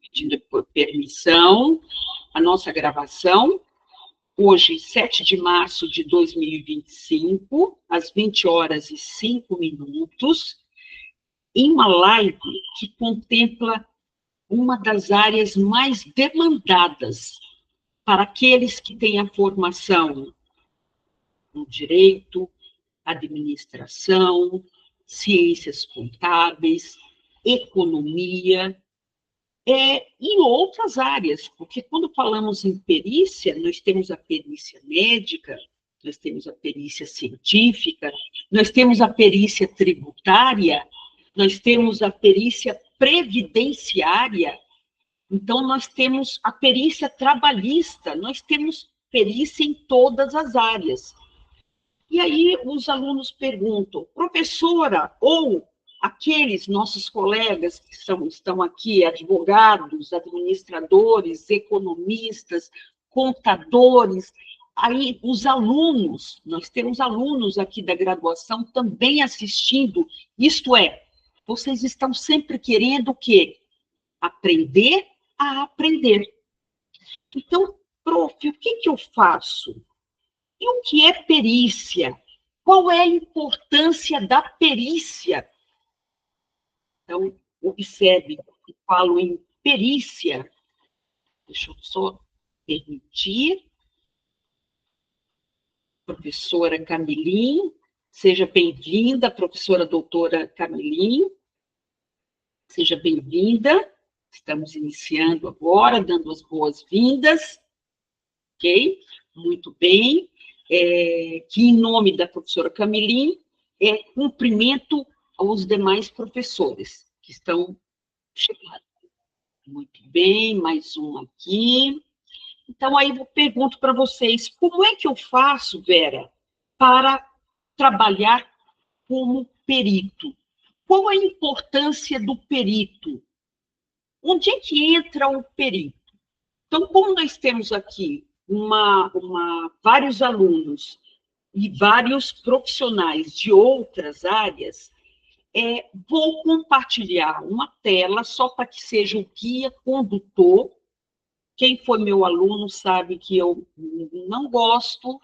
pedindo por permissão a nossa gravação, hoje, 7 de março de 2025, às 20h05, em uma live que contempla uma das áreas mais demandadas para aqueles que têm a formação no direito, administração, ciências contábeis, economia, e outras áreas, porque quando falamos em perícia, nós temos a perícia médica, nós temos a perícia científica, nós temos a perícia tributária, nós temos a perícia previdenciária, então nós temos a perícia trabalhista, nós temos perícia em todas as áreas. E aí os alunos perguntam, professora, ou aqueles nossos colegas que estão aqui, advogados, administradores, economistas, contadores, aí os alunos, nós temos alunos aqui da graduação também assistindo, isto é, vocês estão sempre querendo o quê? Aprender a aprender. Então, prof, o que eu faço? E o que é perícia? Qual é a importância da perícia? Então, observe, eu falo em perícia. Deixa eu só permitir. Professora Camilim, seja bem-vinda, professora doutora Camilim. Seja bem-vinda. Estamos iniciando agora, dando as boas-vindas. Ok? Muito bem. Que, em nome da professora Camilim, cumprimento aos demais professores que estão chegando. Muito bem, mais um aqui. Então, aí eu pergunto para vocês, como é que eu faço, Vera, para trabalhar como perito? Qual a importância do perito? Onde é que entra o perito? Então, como nós temos aqui vários alunos e vários profissionais de outras áreas, vou compartilhar uma tela só para que seja o guia condutor. Quem foi meu aluno sabe que eu não gosto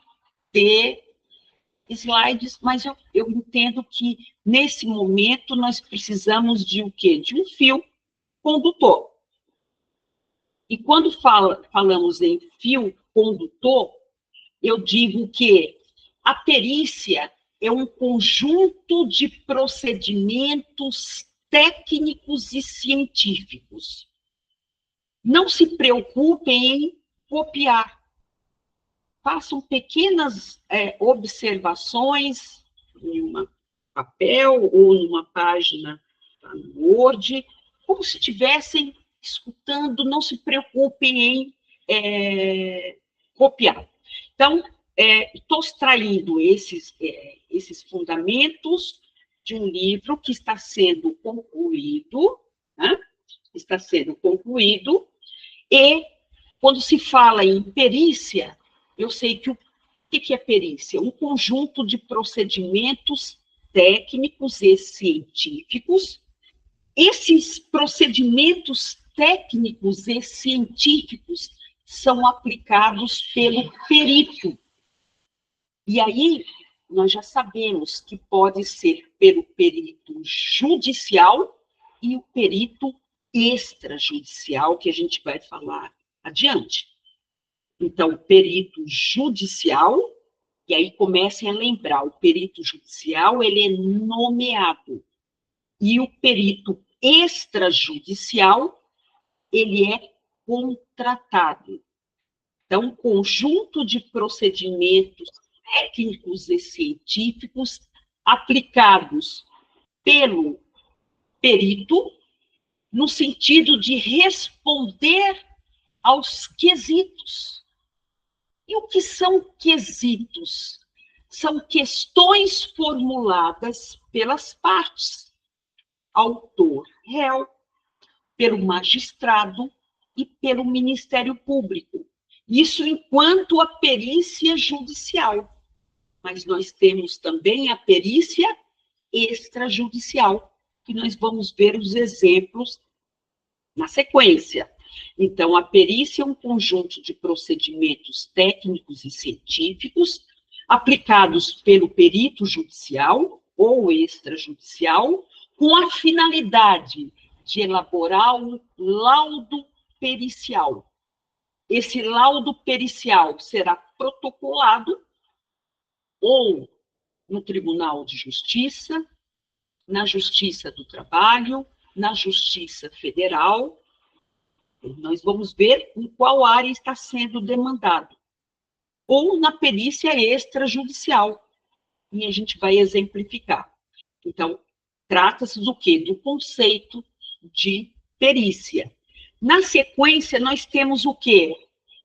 de slides, mas eu entendo que, nesse momento, nós precisamos de o quê? De um fio condutor. E quando falamos em fio condutor, eu digo que a perícia é um conjunto de procedimentos técnicos e científicos. Não se preocupem em copiar. Façam pequenas observações em um papel ou numa página no Word, como se estivessem escutando, não se preocupem em copiar. Então, estou extraindo esses fundamentos de um livro que está sendo concluído, né? Está sendo concluído, e quando se fala em perícia, eu sei que o que é perícia? Um conjunto de procedimentos técnicos e científicos. Esses procedimentos técnicos e científicos são aplicados pelo perito. E aí, nós já sabemos que pode ser pelo perito judicial e o perito extrajudicial, que a gente vai falar adiante. Então, o perito judicial, e aí comecem a lembrar, o perito judicial, ele é nomeado, e o perito extrajudicial, ele é contratado. Então, um conjunto de procedimentos técnicos e científicos aplicados pelo perito, no sentido de responder aos quesitos. E o que são quesitos? São questões formuladas pelas partes, autor, réu, pelo magistrado e pelo Ministério Público. Isso enquanto a perícia judicial. Mas nós temos também a perícia extrajudicial, que nós vamos ver os exemplos na sequência. Então, a perícia é um conjunto de procedimentos técnicos e científicos aplicados pelo perito judicial ou extrajudicial com a finalidade de elaborar um laudo pericial. Esse laudo pericial será protocolado ou no Tribunal de Justiça, na Justiça do Trabalho, na Justiça Federal. Nós vamos ver em qual área está sendo demandado. Ou na perícia extrajudicial. E a gente vai exemplificar. Então, trata-se do quê? Do conceito de perícia. Na sequência, nós temos o quê?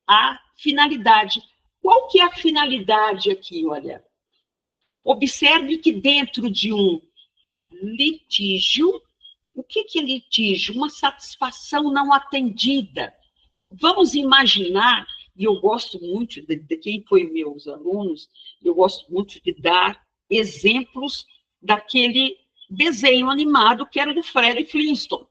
A finalidade. Qual que é a finalidade aqui, olha? Observe que dentro de um litígio, o que é litígio? Uma satisfação não atendida. Vamos imaginar, e eu gosto muito, de quem foi meus alunos, eu gosto muito de dar exemplos daquele desenho animado que era do Fred Flintstone.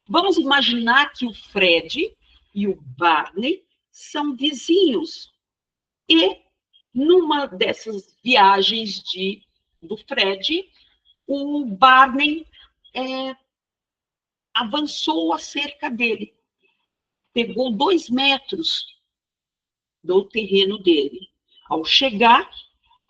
Vamos imaginar que o Fred e o Barney são vizinhos. E, numa dessas viagens do Fred, o Barney avançou a cerca dele. Pegou 2 metros do terreno dele. Ao chegar,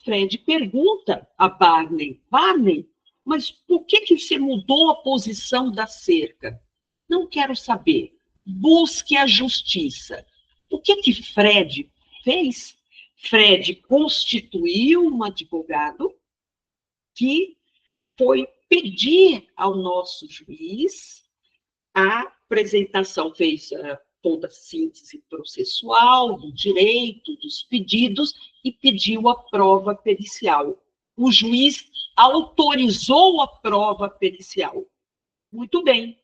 Fred pergunta a Barney, Barney, mas por que você mudou a posição da cerca? Não quero saber. Busque a justiça. O que Fred fez? Fred constituiu um advogado que foi pedir ao nosso juiz a apresentação, fez toda a síntese processual, do direito, dos pedidos, e pediu a prova pericial. O juiz autorizou a prova pericial. Muito bem.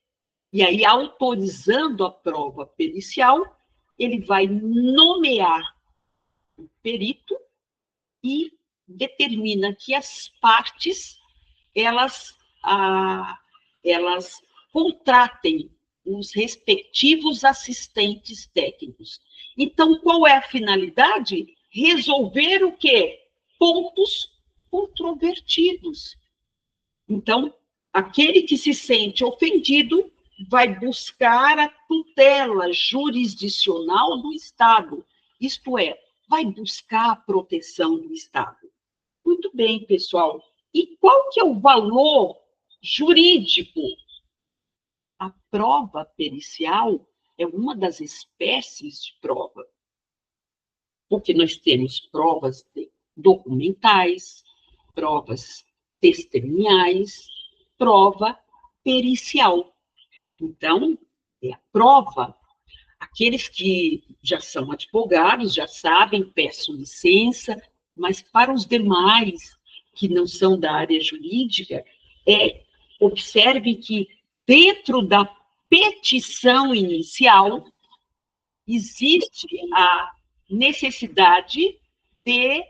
E aí, autorizando a prova pericial, ele vai nomear o perito e determina que as partes, elas contratem os respectivos assistentes técnicos. Então, qual é a finalidade? Resolver o quê? Pontos controvertidos. Então, aquele que se sente ofendido vai buscar a tutela jurisdicional do Estado, isto é, vai buscar a proteção do Estado. Muito bem, pessoal. E qual que é o valor jurídico? A prova pericial é uma das espécies de prova, porque nós temos provas documentais, provas testemunhais, prova pericial. Então, é a prova. Aqueles que já são advogados, já sabem, peço licença, mas para os demais que não são da área jurídica, observe que dentro da petição inicial existe a necessidade de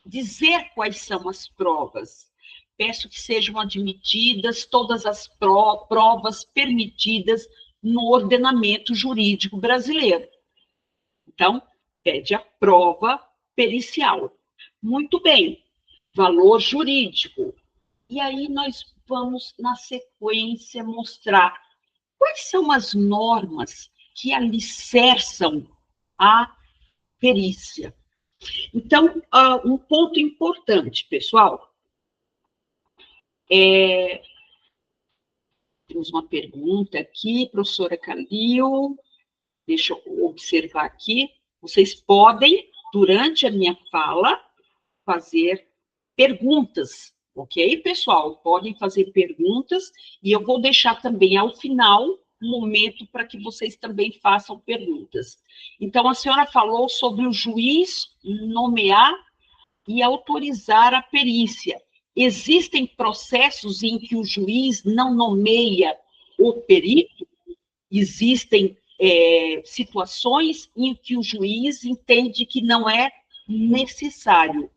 dizer quais são as provas. Peço que sejam admitidas todas as provas permitidas no ordenamento jurídico brasileiro. Então, pede a prova pericial. Muito bem, valor jurídico. E aí nós vamos, na sequência, mostrar quais são as normas que alicerçam a perícia. Então, um ponto importante, pessoal, temos uma pergunta aqui, professora Calil, deixa eu observar aqui. Vocês podem, durante a minha fala, fazer perguntas, ok, pessoal? Podem fazer perguntas, e eu vou deixar também, ao final, um momento para que vocês também façam perguntas. Então, a senhora falou sobre o juiz nomear e autorizar a perícia. Existem processos em que o juiz não nomeia o perito? Existem situações em que o juiz entende que não é necessário.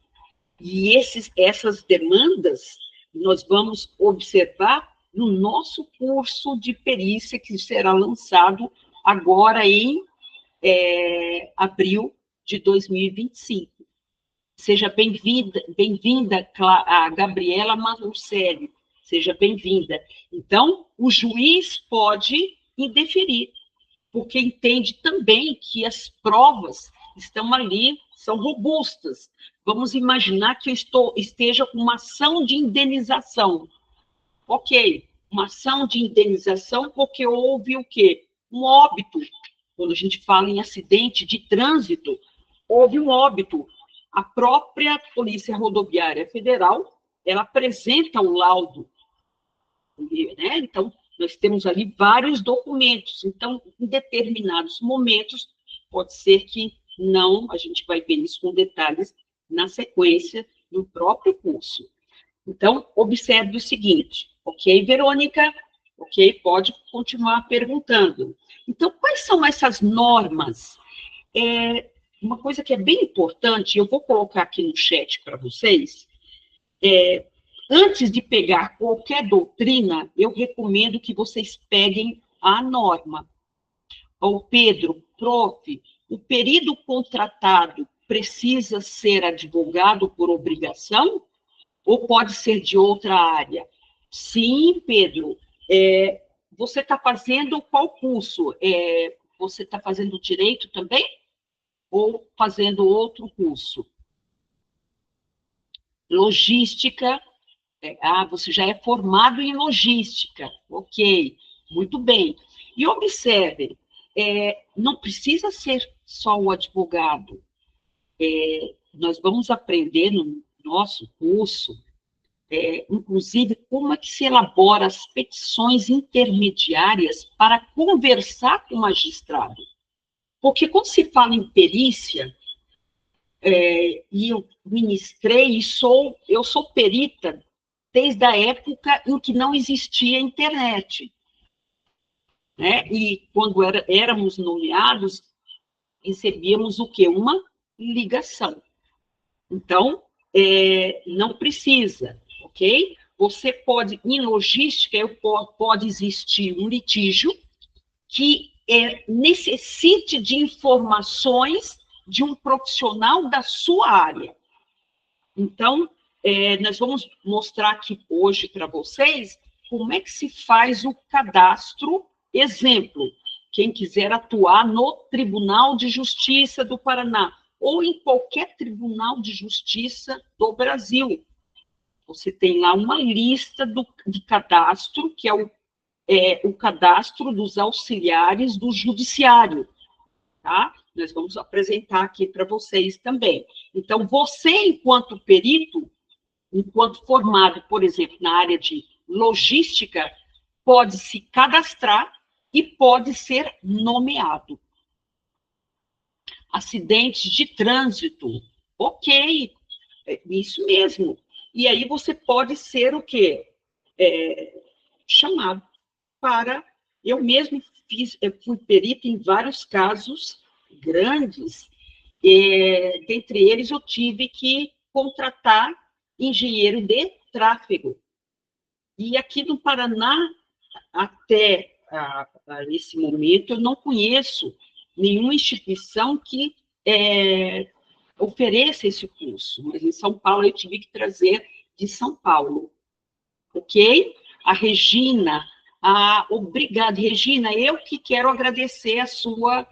E essas demandas, nós vamos observar no nosso curso de perícia, que será lançado agora em abril de 2025. Seja bem-vinda, a Gabriela Malucelli, seja bem-vinda. Então, o juiz pode indeferir, porque entende também que as provas estão ali, são robustas. Vamos imaginar que eu esteja com uma ação de indenização. Ok, uma ação de indenização porque houve o quê? Um óbito. Quando a gente fala em acidente de trânsito, houve um óbito. A própria Polícia Rodoviária Federal, ela apresenta o laudo, né? Então, nós temos ali vários documentos. Então, em determinados momentos, pode ser que não, a gente vai ver isso com detalhes na sequência do próprio curso. Então, observe o seguinte, ok, Verônica? Ok, pode continuar perguntando. Então, quais são essas normas? Uma coisa que é bem importante, eu vou colocar aqui no chat para vocês, antes de pegar qualquer doutrina, eu recomendo que vocês peguem a norma. O Pedro, prof, o perito contratado precisa ser advogado por obrigação ou pode ser de outra área? Sim, Pedro. Você está fazendo qual curso? Você está fazendo direito também? Ou fazendo outro curso? Logística. Você já é formado em logística. Ok, muito bem. E observe, não precisa ser só o advogado. Nós vamos aprender no nosso curso, inclusive, como é que se elabora as petições intermediárias para conversar com o magistrado. Porque quando se fala em perícia, e eu ministrei, eu sou perita desde a época em que não existia internet. Né? E quando éramos nomeados, recebíamos o quê? Uma ligação. Então, não precisa, ok? Você pode, em logística, pode existir um litígio que necessite de informações de um profissional da sua área. Então, nós vamos mostrar aqui hoje para vocês como é que se faz o cadastro. Exemplo, quem quiser atuar no Tribunal de Justiça do Paraná ou em qualquer Tribunal de Justiça do Brasil. Você tem lá uma lista de cadastro, que é o cadastro dos auxiliares do Judiciário, tá? Nós vamos apresentar aqui para vocês também. Então, você, enquanto perito, enquanto formado, por exemplo, na área de logística, pode se cadastrar e pode ser nomeado. Acidentes de trânsito, ok, isso mesmo. E aí você pode ser o quê? Chamado para... Eu mesmo fui perita em vários casos grandes, dentre eles eu tive que contratar engenheiro de tráfego. E aqui no Paraná, até esse momento, eu não conheço nenhuma instituição que ofereça esse curso, mas em São Paulo eu tive que trazer de São Paulo, ok? A Regina, obrigada, Regina, eu que quero agradecer a sua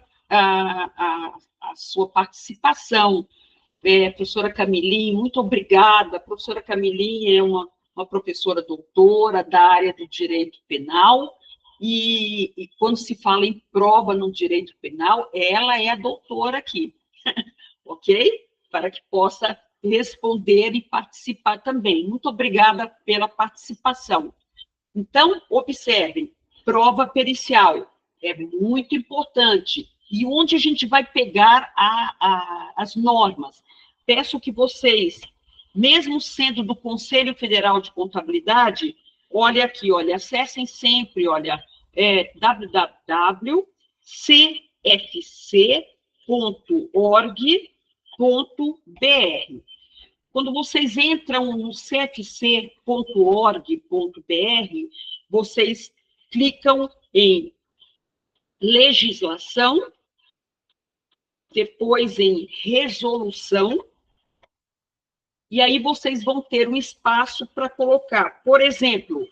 participação. Professora Camilim, muito obrigada. A professora Camilim é uma professora doutora da área do direito penal, e quando se fala em prova no direito penal, ela é a doutora aqui, ok? Para que possa responder e participar também. Muito obrigada pela participação. Então, observem, prova pericial é muito importante. E onde a gente vai pegar as normas? Peço que vocês, mesmo sendo do Conselho Federal de Contabilidade, olha aqui, olha, acessem sempre, olha, www.cfc.org.br. Quando vocês entram no cfc.org.br, vocês clicam em legislação, depois em resolução, e aí vocês vão ter um espaço para colocar. Por exemplo,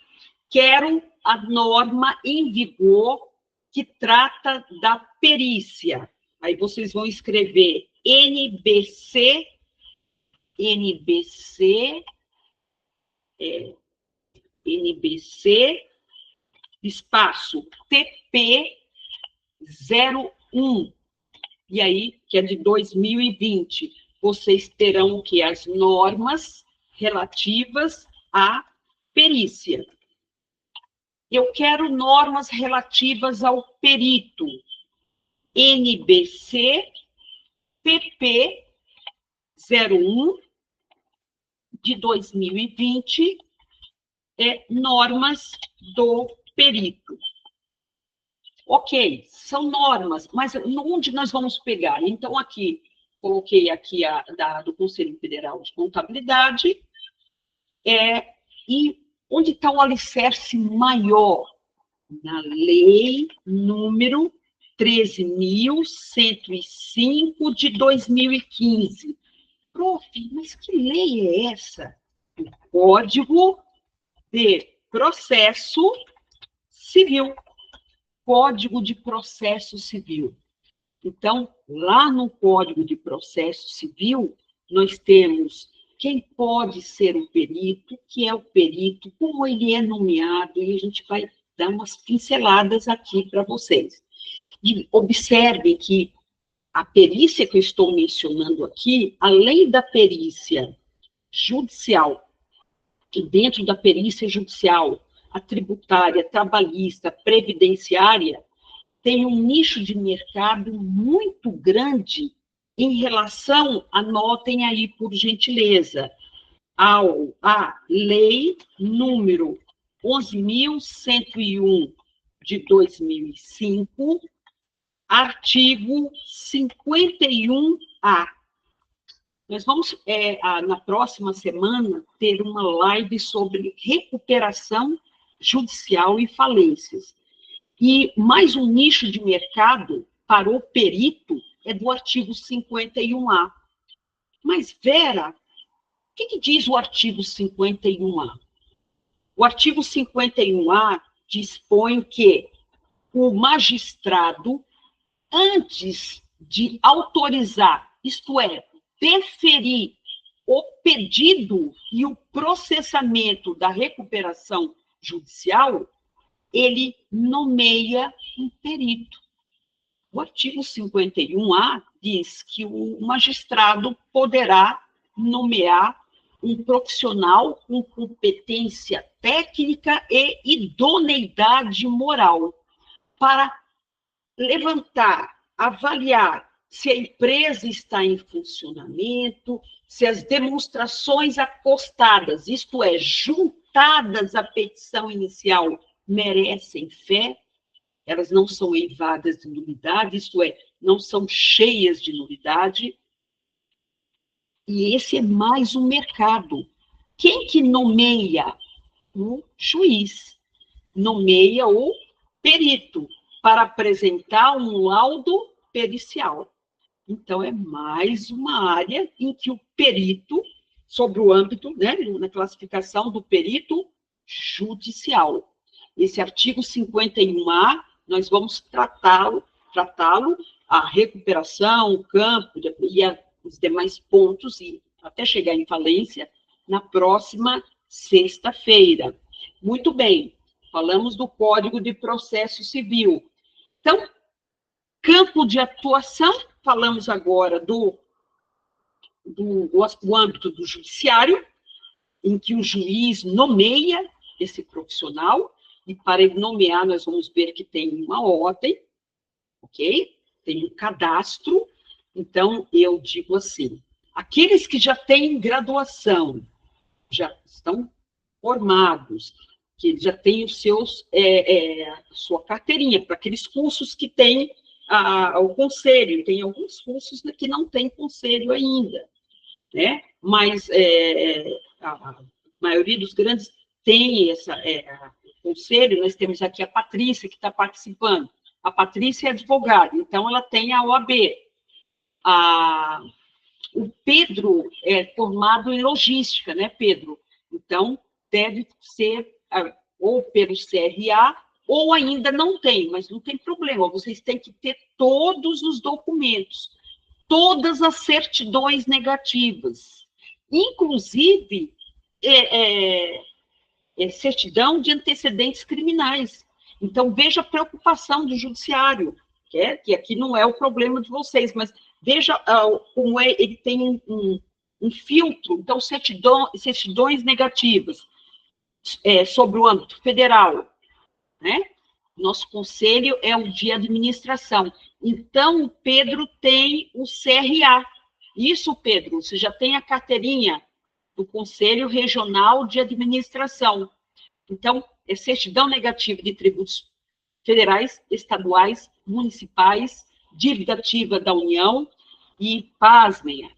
quero a norma em vigor que trata da perícia. Aí vocês vão escrever NBC, espaço TP 01. E aí, que é de 2020, vocês terão o quê? As normas relativas à perícia. Eu quero normas relativas ao perito. NBC PP 01 de 2020 normas do perito. Ok, são normas, mas onde nós vamos pegar? Então, aqui, coloquei aqui do Conselho Federal de Contabilidade, e onde está o alicerce maior? Na lei número 13.105 de 2015. Prof, mas que lei é essa? O Código de Processo Civil. Código de Processo Civil. Então, lá no Código de Processo Civil, nós temos quem pode ser o perito, que é o perito, como ele é nomeado, e a gente vai dar umas pinceladas aqui para vocês. E observem que a perícia que eu estou mencionando aqui, além da perícia judicial, que dentro da perícia judicial, a tributária, trabalhista, previdenciária, tem um nicho de mercado muito grande em relação, anotem aí por gentileza, à lei número 11.101 de 2005, artigo 51A. Nós vamos, na próxima semana, ter uma live sobre recuperação judicial e falências. E mais um nicho de mercado para o perito é do artigo 51A. Mas, Vera, o que diz o artigo 51A? O artigo 51A dispõe que o magistrado, antes de autorizar, isto é, deferir o pedido e o processamento da recuperação judicial, ele nomeia um perito. O artigo 51A diz que o magistrado poderá nomear um profissional com competência técnica e idoneidade moral para levantar, avaliar se a empresa está em funcionamento, se as demonstrações acostadas, isto é, juntadas à petição inicial, merecem fé, elas não são eivadas de nulidade, isto é, não são cheias de nulidade. E esse é mais um mercado. Quem que nomeia? O juiz. Nomeia o perito para apresentar um laudo pericial. Então, é mais uma área em que o perito, sobre o âmbito, né, na classificação do perito judicial. Esse artigo 51A, nós vamos tratá-lo, a recuperação, o campo e os demais pontos, e até chegar em falência, na próxima sexta-feira. Muito bem, falamos do Código de Processo Civil. Então, campo de atuação, falamos agora do âmbito do judiciário, em que o juiz nomeia esse profissional, e para ele nomear, nós vamos ver que tem uma ordem, ok? Tem um cadastro. Então, eu digo assim, aqueles que já têm graduação, já estão formados, que já têm os seus, sua carteirinha, para aqueles cursos que têm o conselho, tem alguns cursos que não têm conselho ainda, né? Mas a maioria dos grandes tem conselho, nós temos aqui a Patrícia, que está participando. A Patrícia é advogada, então ela tem a OAB. O Pedro é formado em logística, né, Pedro? Então, deve ser ou pelo CRA, ou ainda não tem, mas não tem problema, vocês têm que ter todos os documentos, todas as certidões negativas, inclusive certidão de antecedentes criminais. Então, veja a preocupação do judiciário, que aqui não é o problema de vocês, mas veja como ele tem um filtro. Então, certidões negativas sobre o âmbito federal, né? Nosso conselho é o de administração. Então, o Pedro tem o CRA. Isso, Pedro, você já tem a carteirinha do Conselho Regional de Administração. Então, é certidão negativa de tributos federais, estaduais, municipais, dívida ativa da União e, pasmem,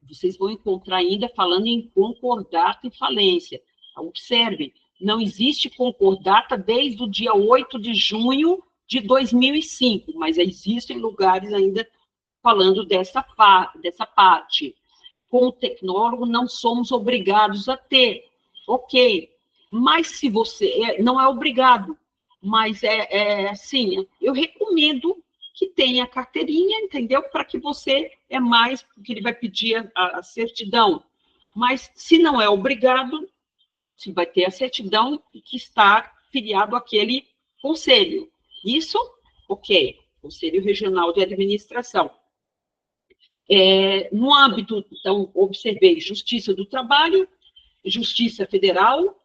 vocês vão encontrar ainda falando em concordata e falência. Observem, não existe concordata desde o dia 8 de junho de 2005, mas existem lugares ainda falando dessa parte. Como tecnólogo, não somos obrigados a ter. Ok, mas se você... não é obrigado, mas assim, eu recomendo que tenha carteirinha, entendeu? Para que você mais, porque ele vai pedir a certidão. Mas se não é obrigado, se vai ter a certidão que está filiado àquele conselho. Isso, ok, Conselho Regional de Administração. No âmbito, então, observei Justiça do Trabalho, Justiça Federal,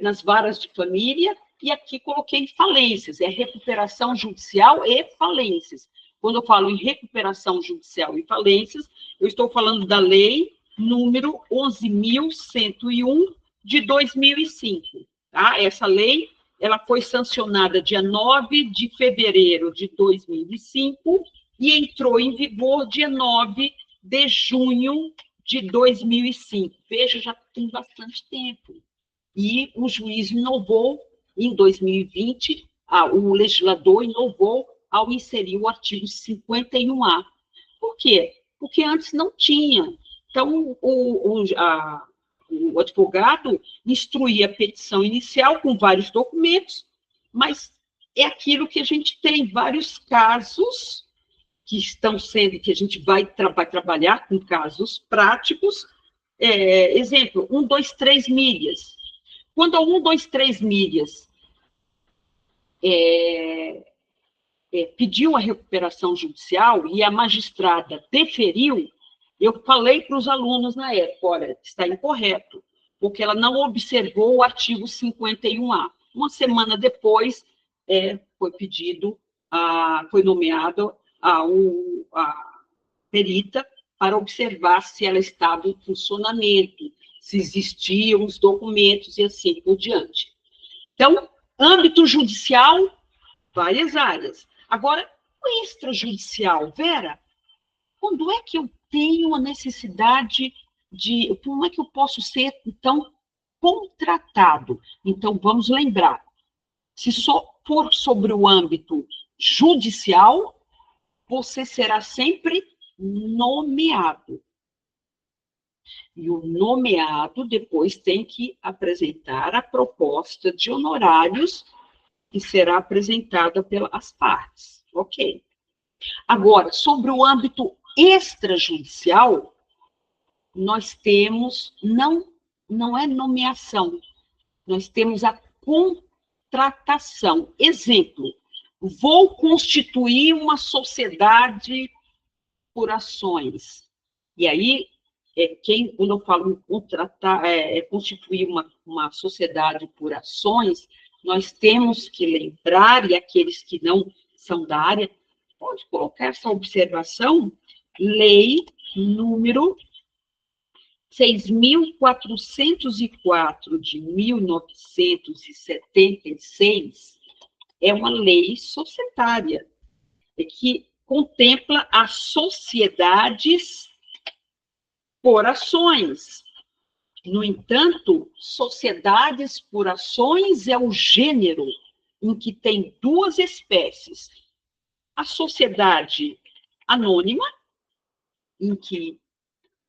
nas varas de família, e aqui coloquei falências, recuperação judicial e falências. Quando eu falo em recuperação judicial e falências, eu estou falando da lei número 11.101 de 2005. Tá? Essa lei ela foi sancionada dia 9 de fevereiro de 2005 e entrou em vigor dia 9 de junho de 2005. Veja, já tem bastante tempo. E o juiz inovou em 2020, o legislador inovou ao inserir o artigo 51A. Por quê? Porque antes não tinha. Então, o advogado instruía a petição inicial com vários documentos, mas é aquilo que a gente tem, vários casos que estão sendo, que a gente vai trabalhar com casos práticos. Exemplo, 1, 2, 3 milhas. Quando a 1, 2, 3 milhas pediu a recuperação judicial e a magistrada deferiu, eu falei para os alunos na época, olha, está incorreto, porque ela não observou o artigo 51A. Uma semana depois, foi pedido, foi nomeado a perita para observar se ela estava em funcionamento, se existiam os documentos e assim por diante. Então, âmbito judicial, várias áreas. Agora, o extrajudicial, Vera, quando é que eu tenho a necessidade como é que eu posso ser, então, contratado? Então, vamos lembrar, se for sobre o âmbito judicial, você será sempre nomeado. E o nomeado depois tem que apresentar a proposta de honorários que será apresentada pelas partes. Ok. Agora, sobre o âmbito extrajudicial, nós temos, não é nomeação, nós temos a contratação. Exemplo, vou constituir uma sociedade por ações. E aí, quando eu falo em contratar, constituir uma sociedade por ações, nós temos que lembrar, e aqueles que não são da área, pode colocar essa observação, lei número 6.404 de 1976, é uma lei societária, que contempla as sociedades por ações. No entanto, sociedades por ações é o gênero em que tem duas espécies. A sociedade anônima, em que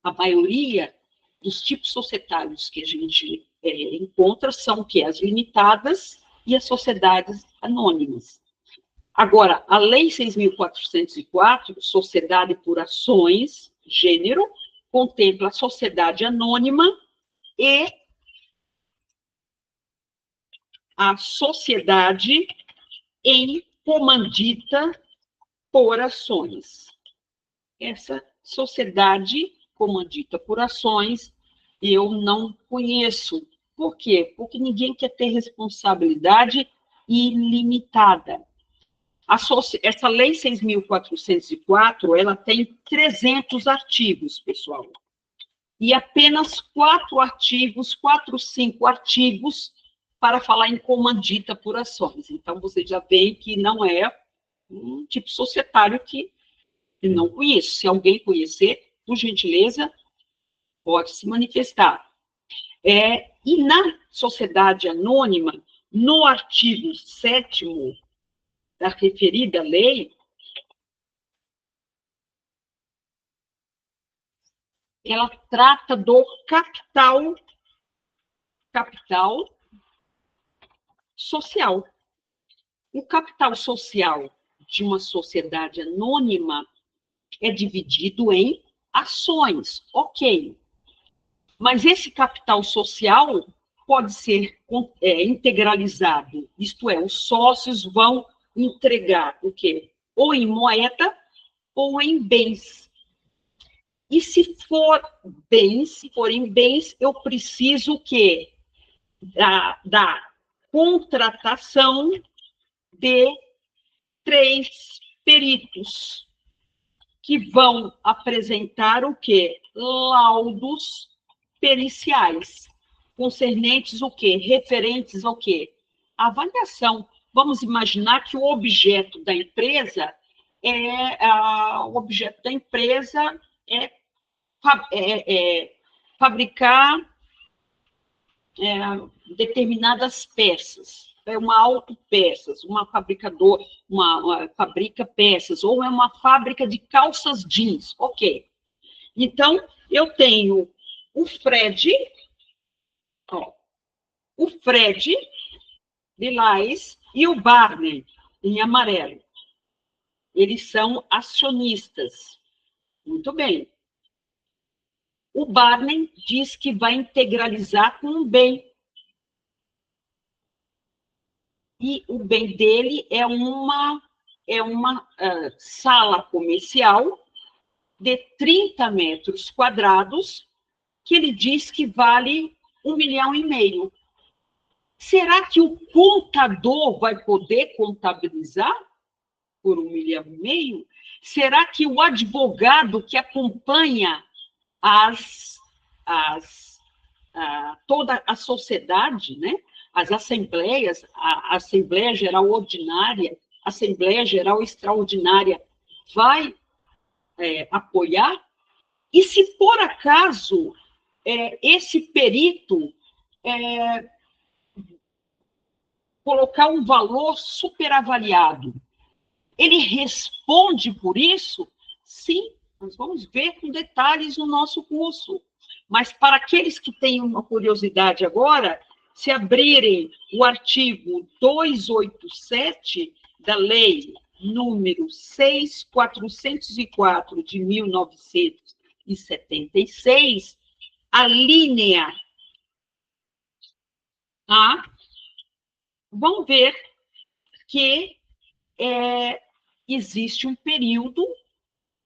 a maioria dos tipos societários que a gente encontra são que as limitadas e as sociedades anônimas. Agora, a Lei 6.404, Sociedade por Ações, Gênero, contempla a sociedade anônima e a sociedade em comandita por ações. Essa sociedade comandita por ações eu não conheço. Por quê? Porque ninguém quer ter responsabilidade ilimitada. Essa Lei 6.404, ela tem 300 artigos, pessoal. E apenas 4 artigos, 5 artigos para falar em comandita por ações. Então, você já vê que não é um tipo societário que eu não conheço. Se alguém conhecer, por gentileza, pode se manifestar. E na sociedade anônima, no artigo 7º da referida lei, ela trata do capital social. O capital social de uma sociedade anônima é dividido em ações, ok. Mas esse capital social pode ser integralizado, isto é, os sócios vão entregar o quê? Ou em moeda ou em bens. E se forem bens, eu preciso o quê? Da contratação de 3 peritos que vão apresentar o quê? Laudos periciais, concernentes o quê? Referentes ao quê? A avaliação. Vamos imaginar que o objeto da empresa é fabricar determinadas peças. É uma autopeças, uma fabricadora, uma fabrica peças, ou é uma fábrica de calças jeans, ok. Então, eu tenho o Fred lilás e o Barney em amarelo. Eles são acionistas. Muito bem. O Barney diz que vai integralizar com um bem. E o bem dele é uma sala comercial de 30 metros quadrados, que ele diz que vale 1,5 milhão. Será que o contador vai poder contabilizar por 1,5 milhão? Será que o advogado que acompanha toda a sociedade, né? As assembleias, a Assembleia Geral Ordinária, a Assembleia Geral Extraordinária, vai apoiar? E se, por acaso, esse perito colocar um valor superavaliado, ele responde por isso? Sim, nós vamos ver com detalhes no nosso curso. Mas para aqueles que têm uma curiosidade agora, se abrirem o artigo 287 da Lei número 6.404 de 1976, a linha A, vão ver que existe um período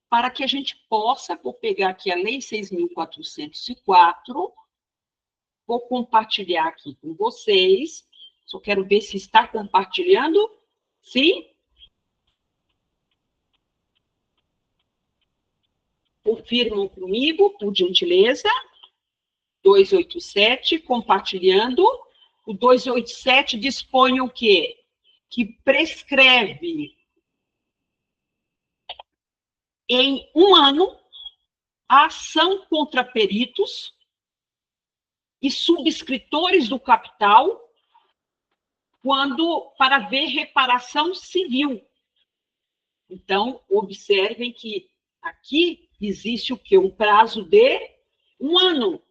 para que a gente possa, vou pegar aqui a Lei 6.404, vou compartilhar aqui com vocês, só quero ver se está compartilhando. Sim? Confirmam comigo, por gentileza. 287, compartilhando. O 287 dispõe o quê? Que prescreve em 1 ano a ação contra peritos e subscritores do capital para ver reparação civil. Então, observem que aqui existe o quê? Um prazo de 1 ano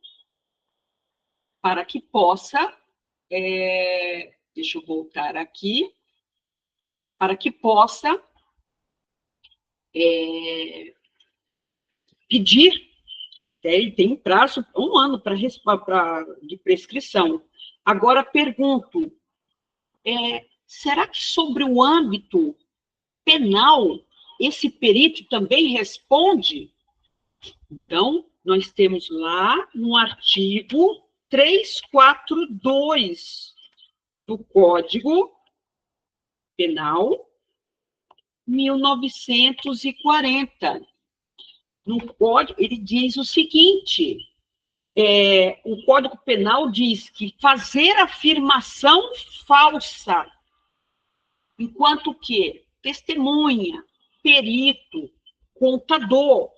para que possa, deixa eu voltar aqui, para que possa pedir. Ele tem um prazo, 1 ano de prescrição. Agora, pergunto, será que sobre o âmbito penal, esse perito também responde? Então, nós temos lá no artigo 342 do Código Penal, 1940. No Código, ele diz o seguinte, o Código Penal diz que fazer afirmação falsa, enquanto que testemunha, perito, contador,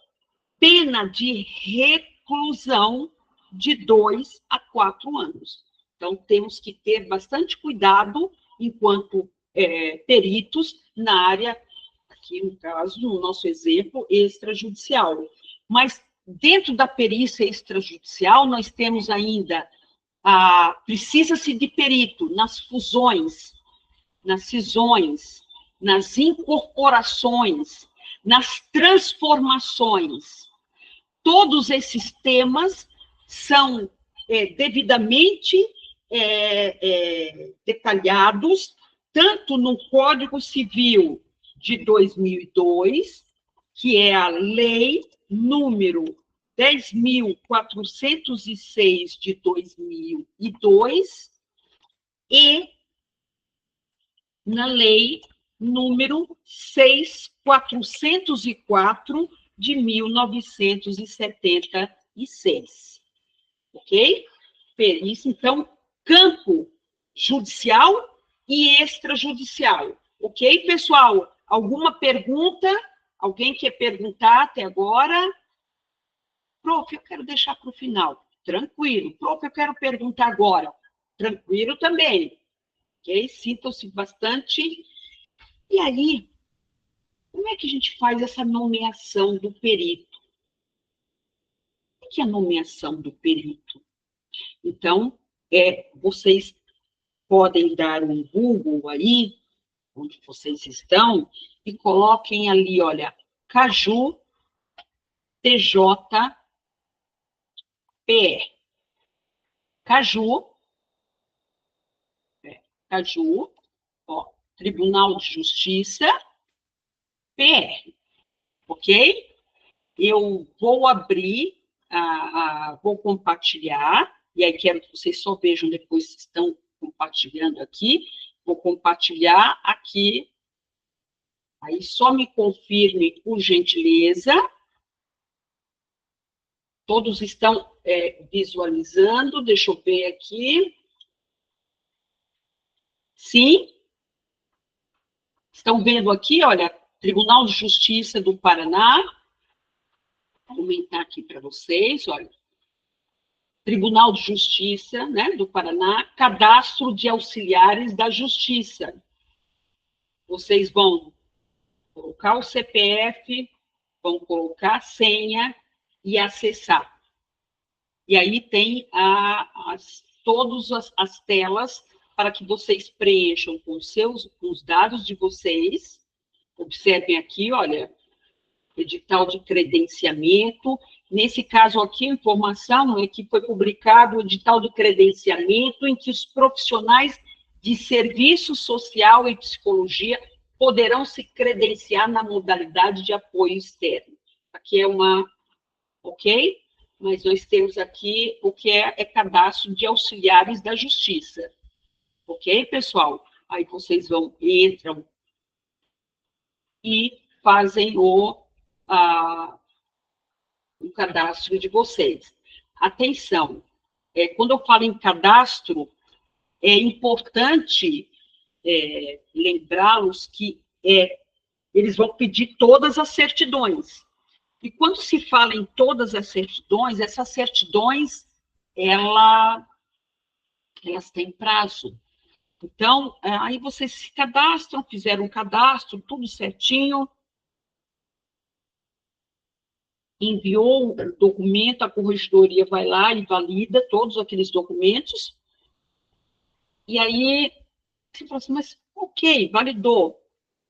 pena de reclusão de 2 a 4 anos. Então, temos que ter bastante cuidado enquanto peritos na área, aqui no caso, no nosso exemplo, extrajudicial. Mas, dentro da perícia extrajudicial, nós temos ainda precisa-se de perito nas fusões, nas cisões, nas incorporações, nas transformações. Todos esses temas são devidamente detalhados, tanto no Código Civil de 2002, que é a Lei número 10.406 de 2002, e na Lei número 6.404 de 1976. Ok? Perícia, então, campo judicial e extrajudicial. Ok, pessoal? Alguma pergunta? Alguém quer perguntar até agora? Prof, eu quero deixar para o final. Tranquilo. Prof, eu quero perguntar agora. Tranquilo também. Ok? Sintam-se bastante. E aí, como é que a gente faz essa nomeação do perito? O que é a nomeação do perito? Então, vocês podem dar um Google aí, onde vocês estão, e coloquem ali, olha, Caju TJPE. Caju, ó, Tribunal de Justiça, PR, ok? Eu vou abrir, vou compartilhar, e aí quero que vocês só vejam depois se estão compartilhando aqui. Vou compartilhar aqui. Aí só me confirme, por gentileza. Todos estão visualizando, deixa eu ver aqui. Sim? Estão vendo aqui, olha, Tribunal de Justiça do Paraná. Vou aumentar aqui para vocês, olha. Tribunal de Justiça, né, do Paraná, Cadastro de Auxiliares da Justiça. Vocês vão colocar o CPF, vão colocar a senha e acessar. E aí tem todas as telas para que vocês preencham com os dados de vocês. Observem aqui, olha, edital de credenciamento. Nesse caso aqui, a informação é que foi publicado o edital de credenciamento em que os profissionais de serviço social e psicologia poderão se credenciar na modalidade de apoio externo. Aqui é ok? Mas nós temos aqui o que é cadastro de auxiliares da justiça. Ok, pessoal? Aí vocês entram e fazem o cadastro de vocês. Atenção, quando eu falo em cadastro, é importante lembrá-los que eles vão pedir todas as certidões. E quando se fala em todas as certidões, essas certidões elas têm prazo. Então, aí vocês se cadastram, fizeram um cadastro, tudo certinho, enviou o documento, a corregedoria vai lá e valida todos aqueles documentos, e aí você fala assim, mas ok, validou.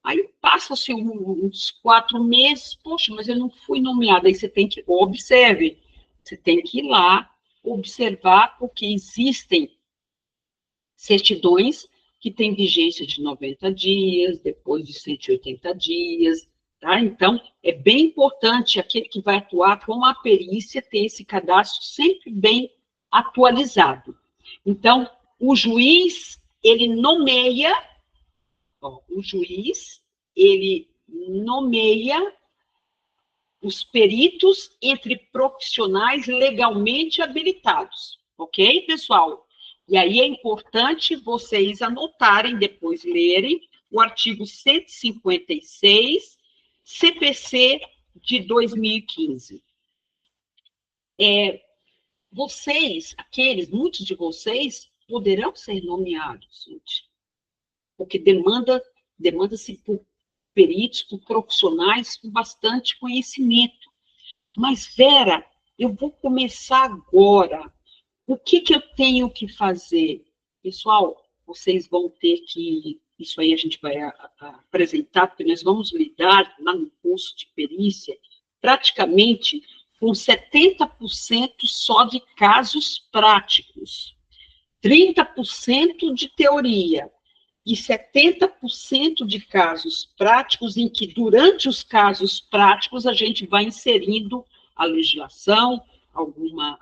Aí passa-se uns 4 meses, poxa, mas eu não fui nomeada. Aí você tem que, observe, você tem que ir lá observar, porque existem certidões que têm vigência de 90 dias, depois de 180 dias, tá? Então, é bem importante aquele que vai atuar com a perícia ter esse cadastro sempre bem atualizado. Então, o juiz, ele nomeia, o juiz, ele nomeia os peritos entre profissionais legalmente habilitados, ok, pessoal? E aí é importante vocês anotarem, depois lerem, o artigo 156, CPC de 2015. Vocês, muitos de vocês, poderão ser nomeados, gente, porque demanda-se por peritos, por profissionais com bastante conhecimento. Mas, Vera, eu vou começar agora. O que eu tenho que fazer? Pessoal, vocês vão ter que... Isso aí a gente vai apresentar, porque nós vamos lidar lá no curso de perícia, praticamente com 70% só de casos práticos, 30% de teoria, e 70% de casos práticos, em que, durante os casos práticos, a gente vai inserindo a legislação, alguma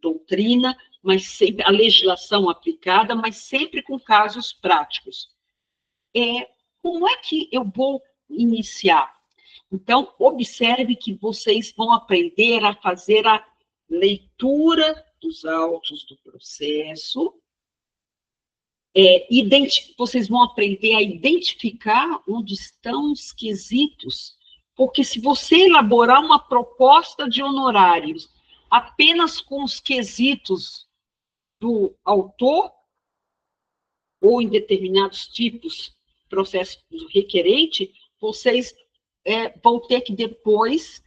doutrina, mas sempre a legislação aplicada, mas sempre com casos práticos. Como é que eu vou iniciar? Então, observe que vocês vão aprender a fazer a leitura dos autos do processo, vocês vão aprender a identificar onde estão os quesitos, porque se você elaborar uma proposta de honorários apenas com os quesitos do autor, ou em determinados tipos, processo do requerente, vocês vão ter que depois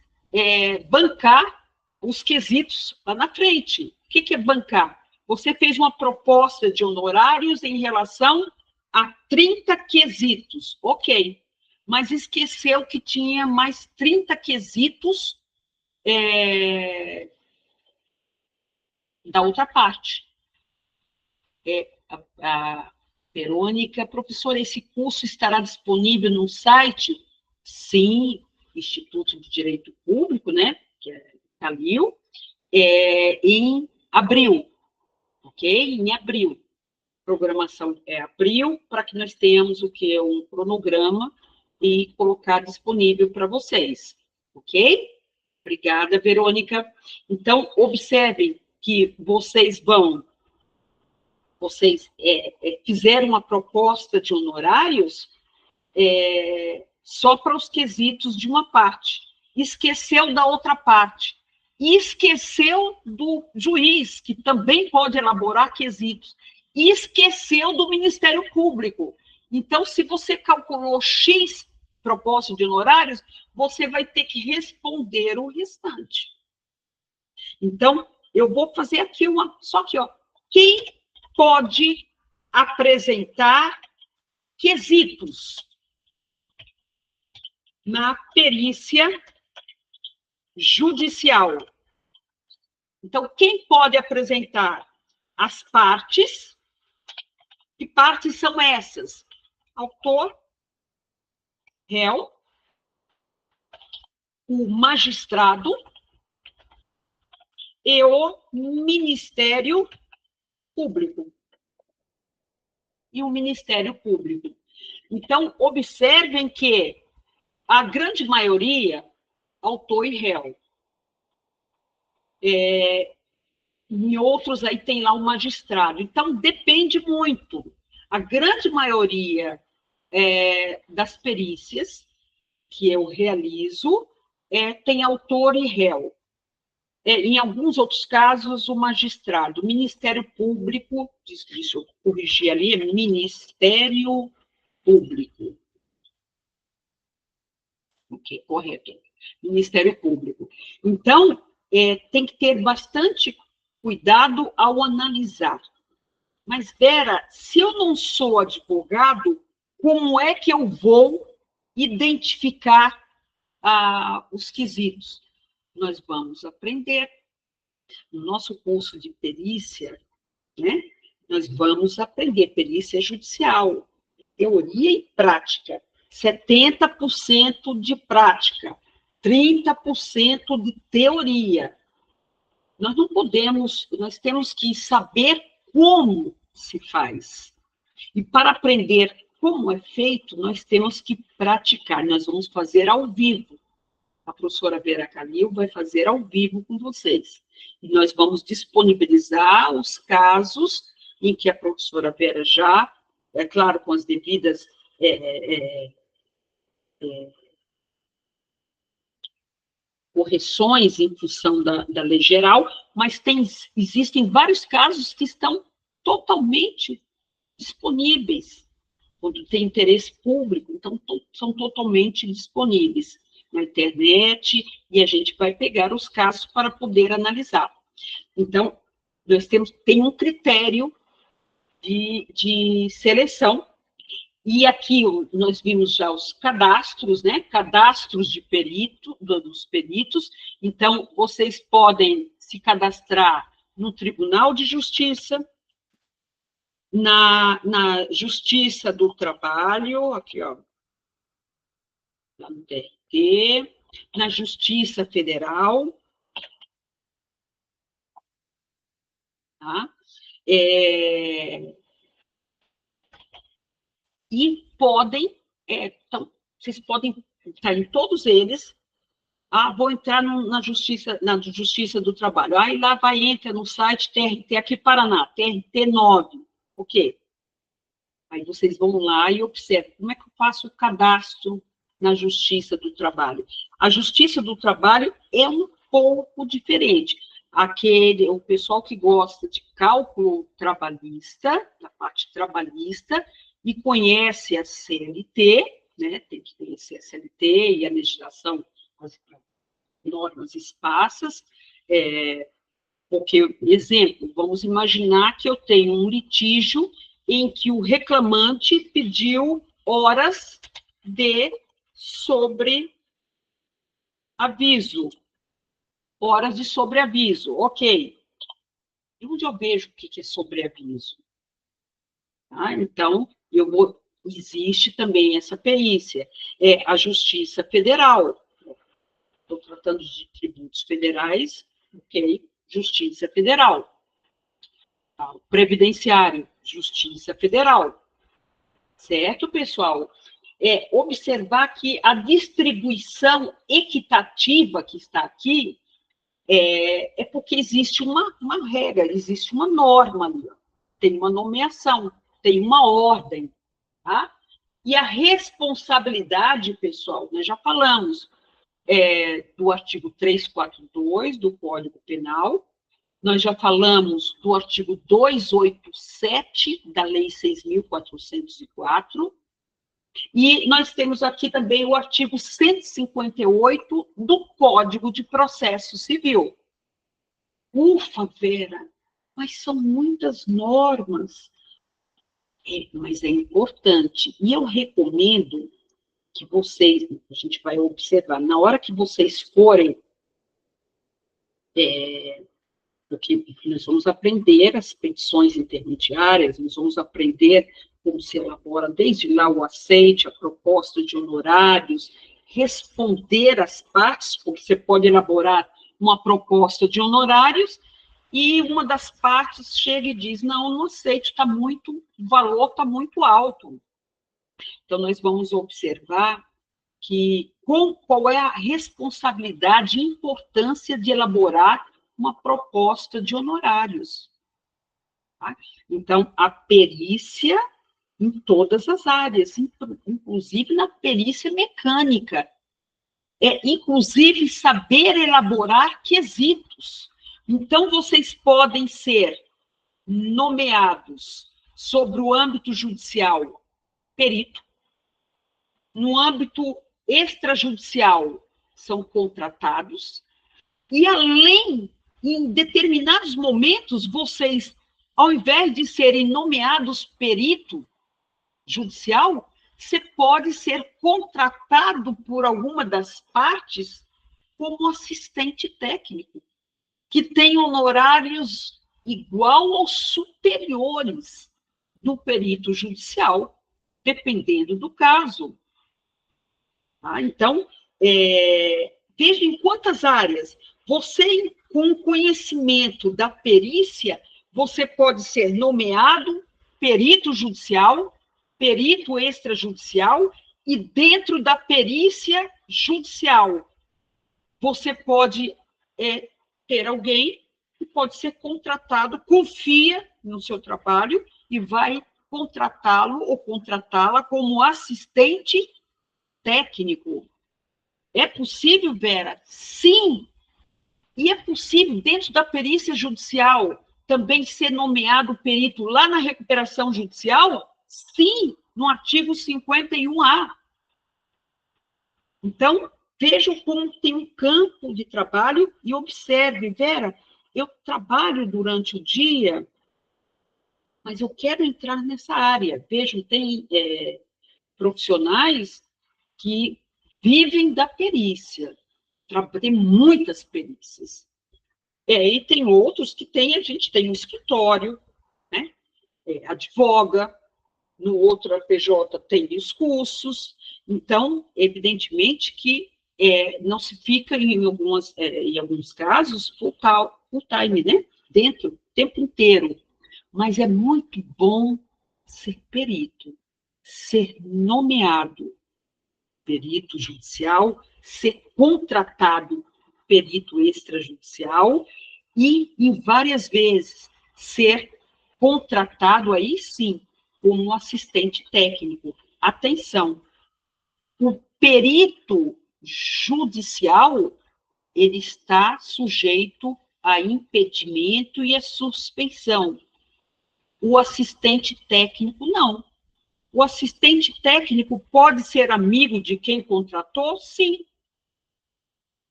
bancar os quesitos lá na frente. O que é bancar? Você fez uma proposta de honorários em relação a 30 quesitos, ok, mas esqueceu que tinha mais 30 quesitos da outra parte. A Verônica, professora, esse curso estará disponível no site? Sim, Instituto de Direito Público, né, que é CALIL, em abril, ok? Em abril. Programação é abril, para que nós tenhamos o que? Um cronograma e colocar disponível para vocês, ok? Obrigada, Verônica. Então, observem que vocês fizeram uma proposta de honorários só para os quesitos de uma parte, esqueceu da outra parte, e esqueceu do juiz, que também pode elaborar quesitos, e esqueceu do Ministério Público. Então, se você calculou X proposta de honorários, você vai ter que responder o restante. Então, eu vou fazer aqui só que, quem pode apresentar quesitos na perícia judicial? Então, quem pode apresentar? As partes. Que partes são essas? Autor, réu, o magistrado e o Ministério Público. E o Ministério Público. Então, observem que a grande maioria, autor e réu. Em outros, aí tem lá o magistrado. Então, depende muito. A grande maioria das perícias que eu realizo tem autor e réu. em alguns outros casos, o magistrado. O Ministério Público, deixa eu corrigir ali, é Ministério Público. Ok, correto. Ministério Público. Então, tem que ter bastante cuidado ao analisar. Mas, Vera, se eu não sou advogado, como é que eu vou identificar os quesitos? Nós vamos aprender. No nosso curso de perícia, né, nós vamos aprender perícia judicial, teoria e prática. 70% de prática, 30% de teoria. Nós não podemos, nós temos que saber como se faz. E para aprender como é feito, nós temos que praticar. Nós vamos fazer ao vivo. A professora Vera Calil vai fazer ao vivo com vocês. E nós vamos disponibilizar os casos em que a professora Vera já, é claro, com as devidas correções em função da lei geral, mas existem vários casos que estão totalmente disponíveis, quando tem interesse público, então são totalmente disponíveis na internet, e a gente vai pegar os casos para poder analisar. Então, nós tem um critério de seleção, e aqui nós vimos já os cadastros, né? Cadastros de dos peritos. Então, vocês podem se cadastrar no Tribunal de Justiça, na Justiça do Trabalho, aqui, ó, lá no TRT, na Justiça Federal, tá? E podem, então, vocês podem estar em todos eles. Vou entrar na Justiça do Trabalho. Aí lá entra no site TRT aqui Paraná, TRT 9. Ok. Aí vocês vão lá e observam como é que eu faço o cadastro na Justiça do Trabalho. A Justiça do Trabalho é um pouco diferente. O pessoal que gosta de cálculo trabalhista, da parte trabalhista, e conhece a CLT, né, tem que conhecer a CLT e a legislação, as normas esparsas, porque, exemplo, vamos imaginar que eu tenho um litígio em que o reclamante pediu horas de sobreaviso. Horas de sobreaviso, ok. E onde eu vejo o que é sobreaviso? Então, existe também essa perícia. A Justiça Federal. Estou tratando de tributos federais, ok? Justiça Federal. Previdenciário, Justiça Federal. Certo, pessoal? Observar que a distribuição equitativa que está aqui porque existe uma regra, existe uma norma ali, tem uma nomeação, tem uma ordem, tá? E a responsabilidade, pessoal, nós já falamos do artigo 342 do Código Penal, nós já falamos do artigo 287 da Lei 6.404, e nós temos aqui também o artigo 158 do Código de Processo Civil. Ufa, Vera, mas são muitas normas. Mas é importante. E eu recomendo que vocês, a gente vai observar, na hora que vocês forem, porque nós vamos aprender as petições intermediárias, nós vamos aprender como se elabora desde lá o aceite, a proposta de honorários, responder às partes, porque você pode elaborar uma proposta de honorários e uma das partes chega e diz, não aceito, o valor está muito alto. Então, nós vamos observar qual é a responsabilidade e importância de elaborar uma proposta de honorários. Tá? Então, a perícia em todas as áreas, inclusive na perícia mecânica. inclusive, saber elaborar quesitos. Então, vocês podem ser nomeados sobre o âmbito judicial, perito. No âmbito extrajudicial, são contratados. E, além, em determinados momentos, vocês, ao invés de serem nomeados perito judicial, você pode ser contratado por alguma das partes como assistente técnico, que tem honorários igual ou superiores do perito judicial, dependendo do caso. Então, veja em quantas áreas. Você, com o conhecimento da perícia, você pode ser nomeado perito judicial, perito extrajudicial, e dentro da perícia judicial, você pode ter alguém que pode ser contratado, confia no seu trabalho e vai contratá-lo ou contratá-la como assistente técnico. É possível, Vera? Sim. E é possível, dentro da perícia judicial, também ser nomeado perito lá na recuperação judicial? Sim, no artigo 51A. Então, vejam como tem um campo de trabalho e observe, Vera, eu trabalho durante o dia, mas eu quero entrar nessa área. Vejam, tem profissionais que vivem da perícia, tem muitas perícias. E tem outros que a gente tem um escritório, né? Advoga, no outro APJ tem os cursos, então, evidentemente que não se fica em alguns casos full time, né? Dentro, o tempo inteiro. Mas é muito bom ser perito, ser nomeado perito judicial, ser contratado perito extrajudicial e, em várias vezes, ser contratado, aí sim, como assistente técnico. Atenção, o perito judicial, ele está sujeito a impedimento e a suspensão. O assistente técnico, não. O assistente técnico pode ser amigo de quem contratou? Sim.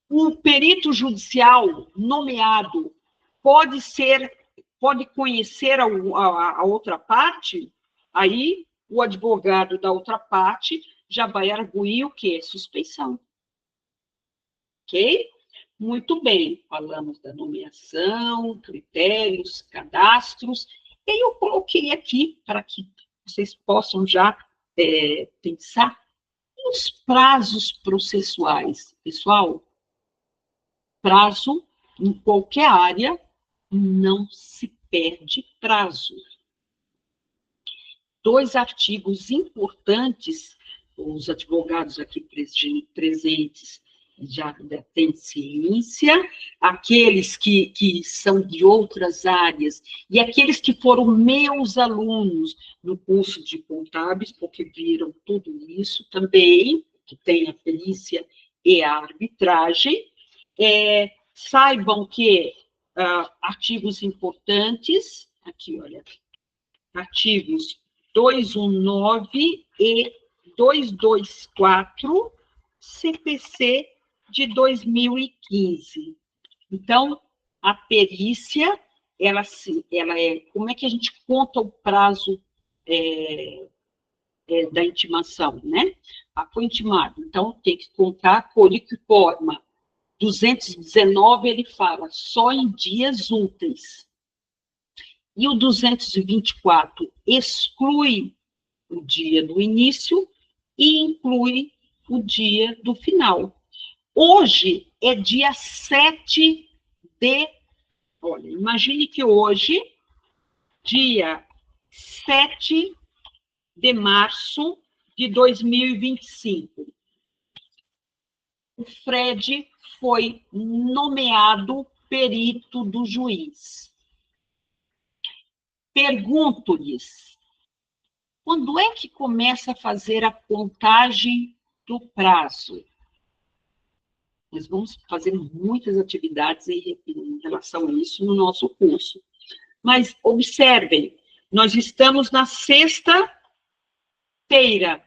O perito judicial nomeado pode conhecer a outra parte? Aí, o advogado da outra parte já vai arguir o quê? Suspeição. Ok? Muito bem. Falamos da nomeação, critérios, cadastros. E eu coloquei aqui, para que vocês possam já pensar, os prazos processuais. Pessoal, prazo, em qualquer área, não se perde prazo. 2 artigos importantes, os advogados aqui presentes já têm ciência, aqueles que são de outras áreas, e aqueles que foram meus alunos no curso de contábeis, porque viram tudo isso também, que tem a perícia e a arbitragem, saibam que artigos importantes, aqui, olha, artigos 219 e 224, CPC de 2015. Então, a perícia, ela como é que a gente conta o prazo da intimação, né? Foi intimado, então tem que contar coliquiforma. 219, ele fala só em dias úteis. E o 224 exclui o dia do início e inclui o dia do final. Hoje é dia 7 de... Olha, imagine que hoje, dia 7 de março de 2025, o Fred foi nomeado perito do juiz. Pergunto-lhes, quando é que começa a fazer a contagem do prazo? Nós vamos fazer muitas atividades em relação a isso no nosso curso. Mas observem, nós estamos na sexta-feira,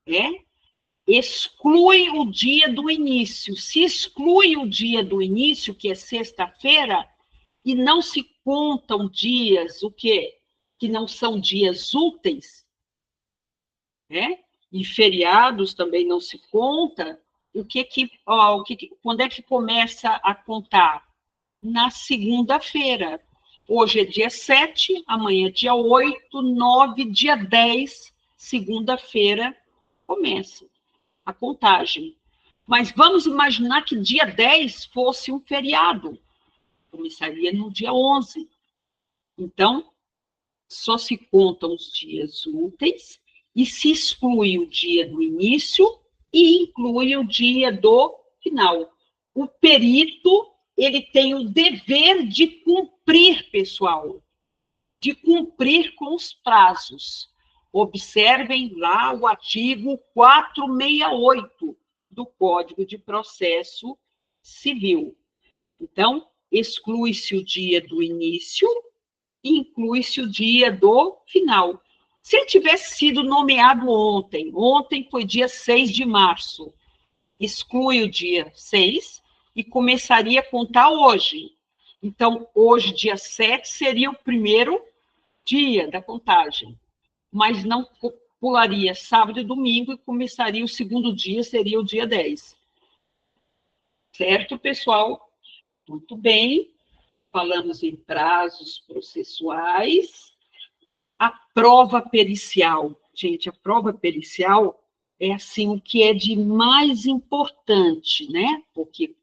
né? Exclui o dia do início. Se exclui o dia do início, que é sexta-feira, e não se contam dias, o quê? Que não são dias úteis, né? E feriados também não se conta, quando é que começa a contar? Na segunda-feira. Hoje é dia 7, amanhã é dia 8, 9, dia 10, segunda-feira, começa a contagem. Mas vamos imaginar que dia 10 fosse um feriado. Começaria no dia 11. Então, só se contam os dias úteis e se exclui o dia do início e inclui o dia do final. O perito, ele tem o dever de cumprir, pessoal, de cumprir com os prazos. Observem lá o artigo 468 do Código de Processo Civil. Então, exclui-se o dia do início e inclui-se o dia do final. Se ele tivesse sido nomeado ontem foi dia 6 de março, exclui o dia 6 e começaria a contar hoje. Então, hoje, dia 7, seria o primeiro dia da contagem, mas não pularia sábado e domingo e começaria o segundo dia, seria o dia 10. Certo, pessoal? Muito bem. Falamos em prazos processuais. A prova pericial. Gente, a prova pericial é assim o que é de mais importante, né? Porque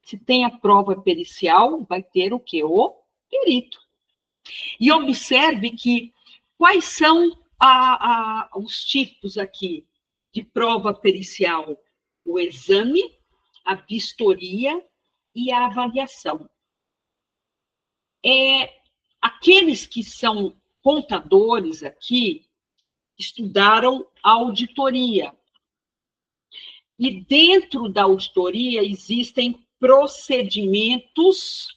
se tem a prova pericial, vai ter o quê? O perito. E observe que quais são os tipos aqui de prova pericial? O exame, a vistoria e a avaliação. Aqueles que são contadores aqui estudaram a auditoria. E dentro da auditoria existem procedimentos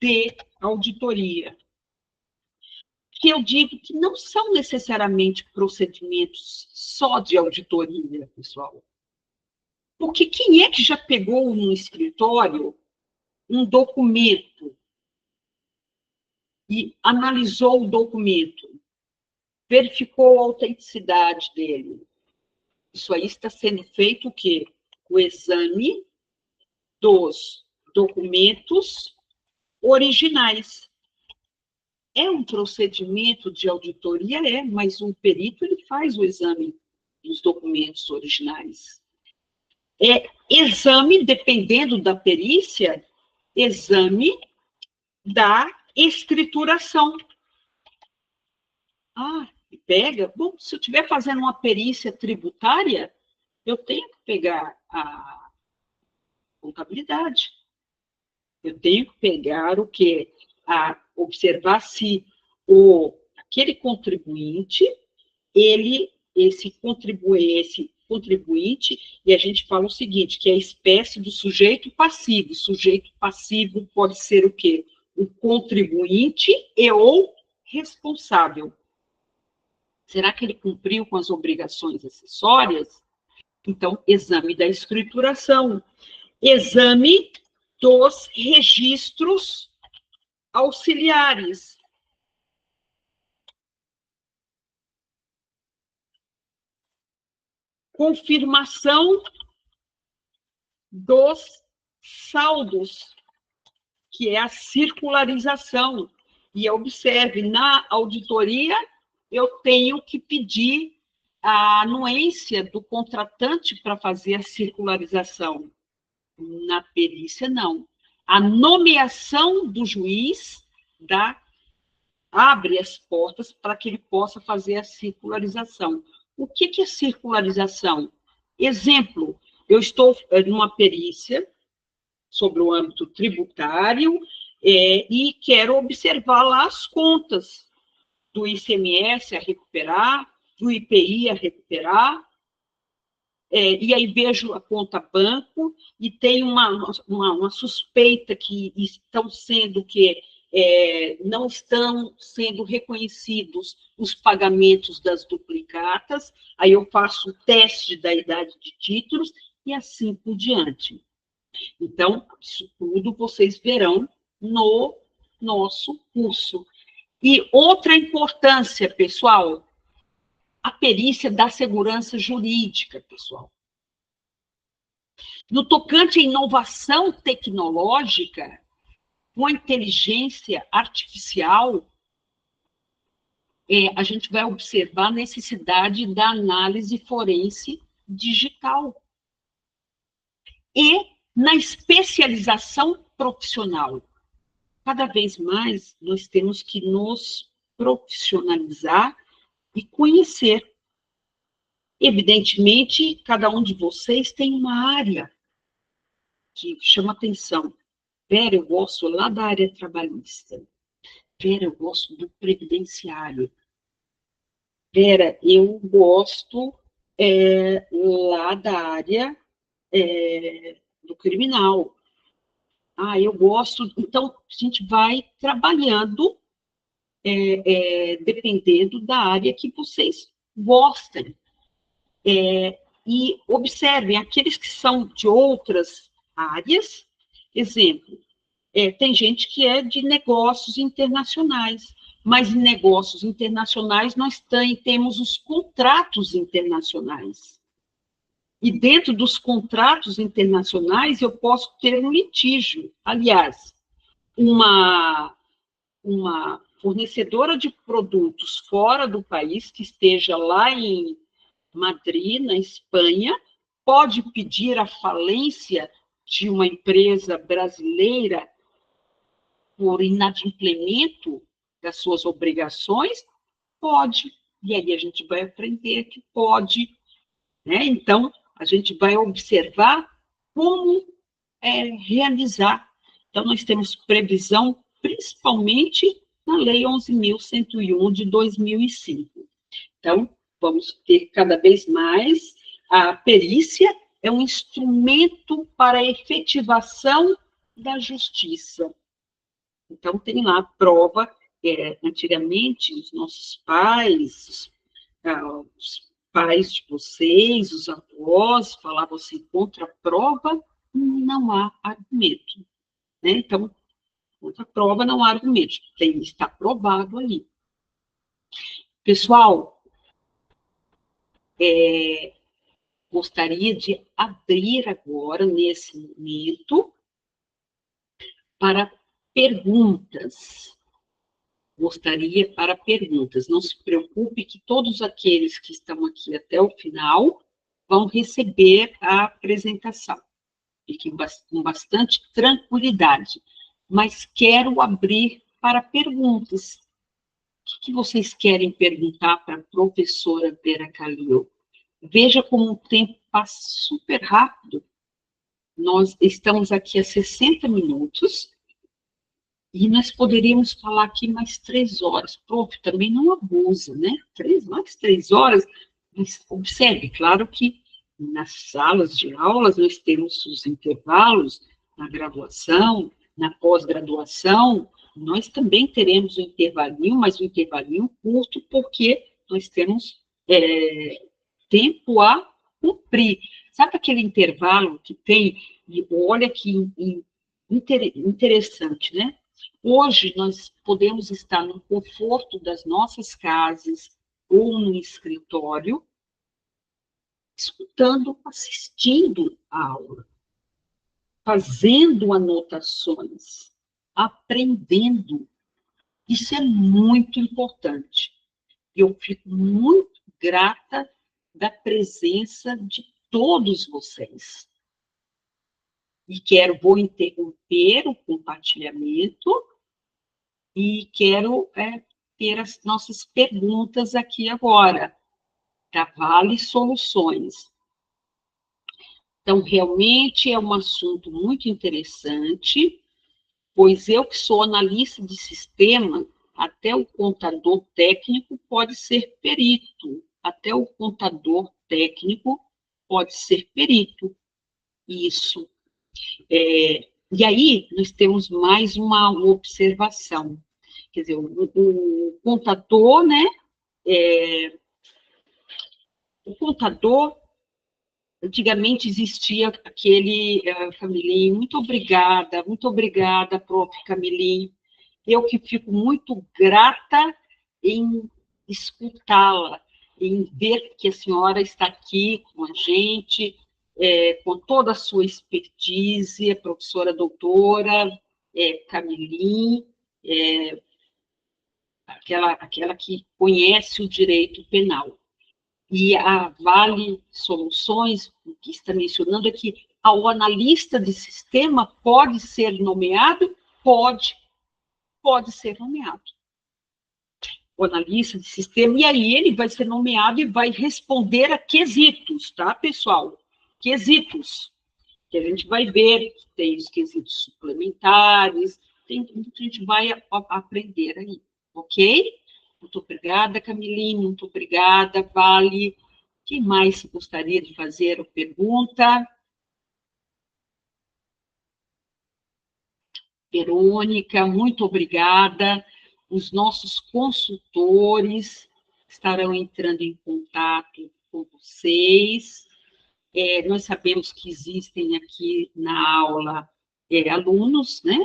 de auditoria. Que eu digo que não são necessariamente procedimentos só de auditoria, pessoal. Porque quem é que já pegou no escritório um documento e analisou o documento, verificou a autenticidade dele? Isso aí está sendo feito o quê? O exame dos documentos originais. É um procedimento de auditoria? É, mas o perito ele faz o exame dos documentos originais. Exame, dependendo da perícia, exame da escrituração. Pega? Bom, se eu estiver fazendo uma perícia tributária, eu tenho que pegar a contabilidade. Eu tenho que pegar o quê? Observar se aquele contribuinte, esse contribuinte, e a gente fala o seguinte, que é a espécie do sujeito passivo. O sujeito passivo pode ser o quê? O contribuinte ou responsável. Será que ele cumpriu com as obrigações acessórias? Então, exame da escrituração. Exame dos registros auxiliares. Confirmação dos saldos, que é a circularização. E observe, na auditoria, eu tenho que pedir a anuência do contratante para fazer a circularização. Na perícia, não. A nomeação do juiz abre as portas para que ele possa fazer a circularização. O que é circularização? Exemplo, eu estou numa perícia sobre o âmbito tributário e quero observar lá as contas do ICMS a recuperar, do IPI a recuperar. e aí vejo a conta banco e tem uma suspeita que estão sendo que não estão sendo reconhecidos os pagamentos das duplicatas, aí eu faço o teste da idade de títulos e assim por diante. Então, isso tudo vocês verão no nosso curso. E outra importância, pessoal, a perícia da segurança jurídica, pessoal. No tocante à inovação tecnológica, com a inteligência artificial, a gente vai observar a necessidade da análise forense digital. E na especialização profissional. Cada vez mais nós temos que nos profissionalizar e conhecer. Evidentemente, cada um de vocês tem uma área que chama atenção. Vera, eu gosto lá da área trabalhista. Vera, eu gosto do previdenciário. Vera, eu gosto lá da área do criminal. Ah, eu gosto. Então, a gente vai trabalhando dependendo da área que vocês gostem. E observem, aqueles que são de outras áreas, exemplo, tem gente que é de negócios internacionais, mas em negócios internacionais nós temos os contratos internacionais. E dentro dos contratos internacionais eu posso ter um litígio. Aliás, uma fornecedora de produtos fora do país, que esteja lá em Madrid, na Espanha, pode pedir a falência de uma empresa brasileira por inadimplemento das suas obrigações? Pode. E aí a gente vai aprender que pode. Né? Então, a gente vai observar como realizar. Então, nós temos previsão, principalmente na Lei 11.101 de 2005. Então, vamos ter cada vez mais a perícia é um instrumento para a efetivação da justiça. Então, tem lá a prova, antigamente, os nossos pais, os pais de vocês, os avós, falavam assim, contra a prova não há argumento. Né? Então, contra a prova não há argumento, está provado ali. Pessoal, gostaria de abrir agora, nesse momento, para perguntas. Gostaria para perguntas. Não se preocupe que todos aqueles que estão aqui até o final vão receber a apresentação. Fiquem com bastante tranquilidade. Mas quero abrir para perguntas. O que vocês querem perguntar para a professora Vera Calil? Veja como o tempo passa super rápido. Nós estamos aqui há 60 minutos e nós poderíamos falar aqui mais 3 horas. Prof, também não abusa, né? Mais 3 horas. Mas observe, claro que nas salas de aulas nós temos os intervalos na graduação, na pós-graduação, nós também teremos um intervalinho, mas um intervalinho curto, porque nós temos tempo a cumprir. Sabe aquele intervalo que tem, e olha que interessante, né? Hoje nós podemos estar no conforto das nossas casas ou no escritório, escutando, assistindo a aula, fazendo anotações, aprendendo. Isso é muito importante. Eu fico muito grata da presença de todos vocês. E vou interromper o compartilhamento e quero ter as nossas perguntas aqui agora, da Vale Soluções. Então, realmente é um assunto muito interessante, pois eu que sou analista de sistema, até o contador técnico pode ser perito, até o contador técnico pode ser perito. Isso. E aí, nós temos mais uma observação. Quer dizer, o contador, né? O contador, antigamente existia aquele Camilim, muito obrigada, prof. Camilim. Eu que fico muito grata em escutá-la, em ver que a senhora está aqui com a gente, com toda a sua expertise, a professora doutora Camilim, aquela que conhece o direito penal. E a Vale Soluções, o que está mencionando é que o analista de sistema pode ser nomeado? Pode ser nomeado. O analista de sistema, e aí ele vai ser nomeado e vai responder a quesitos, tá, pessoal? Quesitos, que a gente vai ver, tem os quesitos suplementares, a gente vai aprender aí, ok? Muito obrigada, Camilinha, muito obrigada, Vale. Quem mais gostaria de fazer a pergunta? Verônica, muito obrigada. Os nossos consultores estarão entrando em contato com vocês. Nós sabemos que existem aqui na aula alunos, né,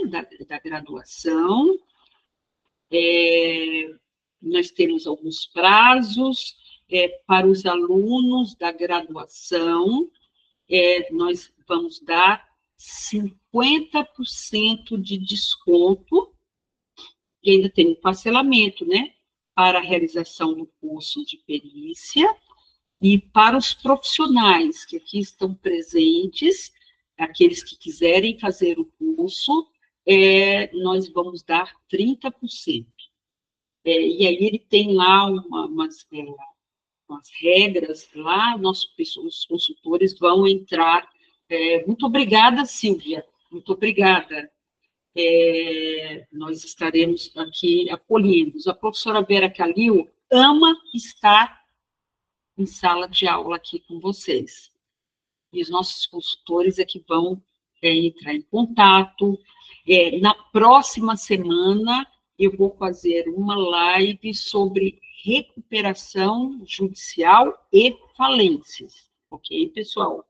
da graduação. Nós temos alguns prazos para os alunos da graduação. Nós vamos dar 50% de desconto, e ainda tem um parcelamento, né, para a realização do curso de perícia, e para os profissionais que aqui estão presentes, aqueles que quiserem fazer o curso, nós vamos dar 30%. E aí ele tem lá umas regras, lá os consultores vão entrar. Muito obrigada, Silvia, muito obrigada. Nós estaremos aqui acolhendo. A professora Vera Calil ama estar em sala de aula aqui com vocês. E os nossos consultores é que vão entrar em contato. Na próxima semana, eu vou fazer uma live sobre recuperação judicial e falências. Ok, pessoal?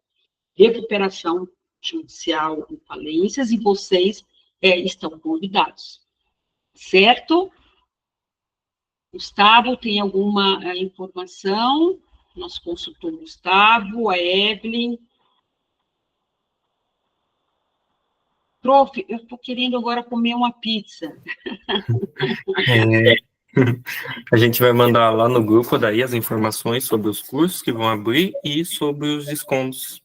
Recuperação judicial e falências, e vocês estão convidados. Certo? Gustavo, tem alguma informação? Nosso consultor Gustavo, a Evelyn. Prof, eu estou querendo agora comer uma pizza. A gente vai mandar lá no grupo daí as informações sobre os cursos que vão abrir e sobre os descontos.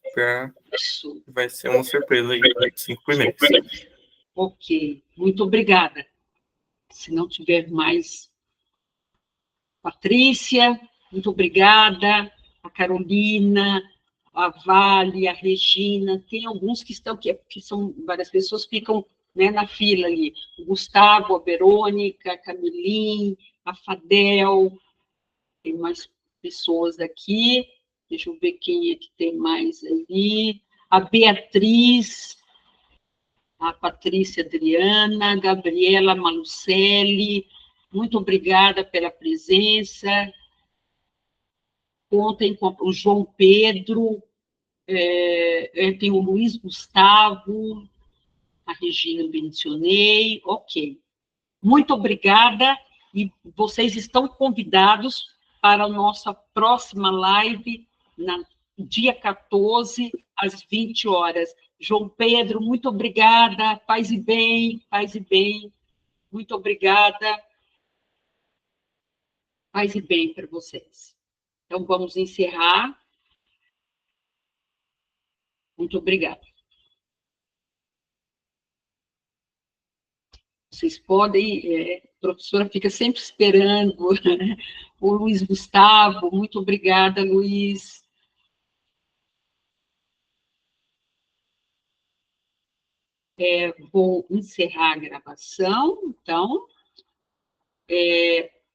Vai ser uma surpresa aí, 5 primeiros. Ok, muito obrigada. Se não tiver mais... Patrícia, muito obrigada. A Carolina, a Vale, a Regina, tem alguns que estão, que são, várias pessoas ficam, né, na fila ali. O Gustavo, a Verônica, a Camilim, a Fadel, tem mais pessoas aqui. Deixa eu ver quem é que tem mais ali. A Beatriz, a Patrícia Adriana, a Gabriela Malucelli, muito obrigada pela presença. Contem com o João Pedro, tem o Luiz Gustavo, a Regina mencionei, ok. Muito obrigada, e vocês estão convidados para a nossa próxima live, no dia 14, às 20 horas. João Pedro, muito obrigada, paz e bem, muito obrigada, paz e bem para vocês. Então, vamos encerrar. Muito obrigada. Vocês podem, a professora fica sempre esperando, né? O Luiz Gustavo, muito obrigada, Luiz. Vou encerrar a gravação, então,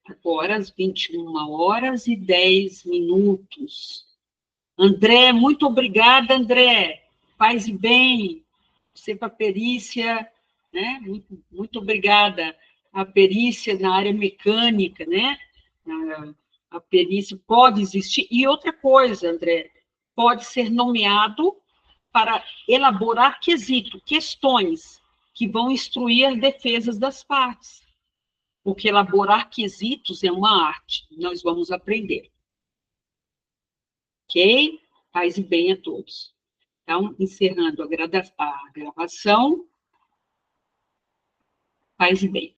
agora às 21h10. André, muito obrigada, André. Paz e bem. Você para a perícia, né? Muito obrigada. A perícia na área mecânica, né? A perícia pode existir. E outra coisa, André, pode ser nomeado para elaborar questões que vão instruir as defesas das partes. Porque elaborar quesitos é uma arte, nós vamos aprender. Ok? Paz e bem a todos. Então, encerrando a gravação. Paz e bem.